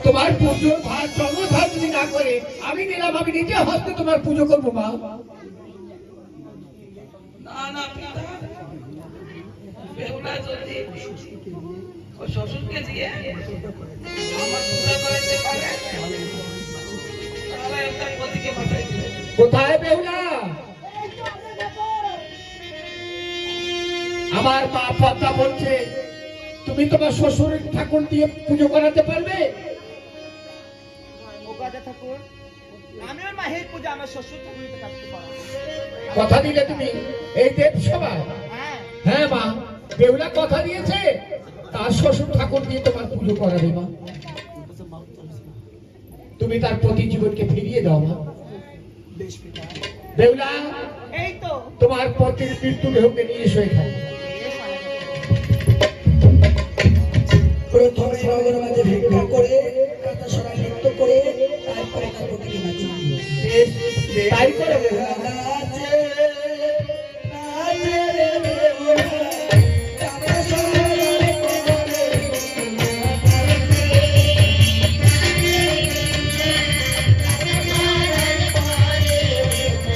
তোমার পুজো ভার জন্মধার যদি না করে আমি নিলাম, আমি নিজে হস্তে তোমার পুজো করবো মা। না না শ্বশুরকে দিয়ে আমার পূজা করাইতে পারে, কোথায় বেহুলা? আমার মা পদ্মা বলছে তুমি তোমার শ্বশুরের ঠাকুর দিয়ে পুজো করাতে পারবে? কথা দিলে তুমি এই দেব সভায়? হ্যাঁ মা, বেহুলা কথা দিয়েছে তার শ্বশুর ঠাকুর দিয়ে তোমার পুজো করাবে মা। তুমি তার প্রতি জীবনকে ফিরিয়ে দাও মা। বেহুলা, এই তো তোমার পতির মৃত্যু দেহকে নিয়ে এসো এখানে। প্রথমে নগর মাঝে ভিক্ষা করে কথা শোনা নৃত্য করে তারপরে তার প্রতিকে বাঁচিয়ে তাই করে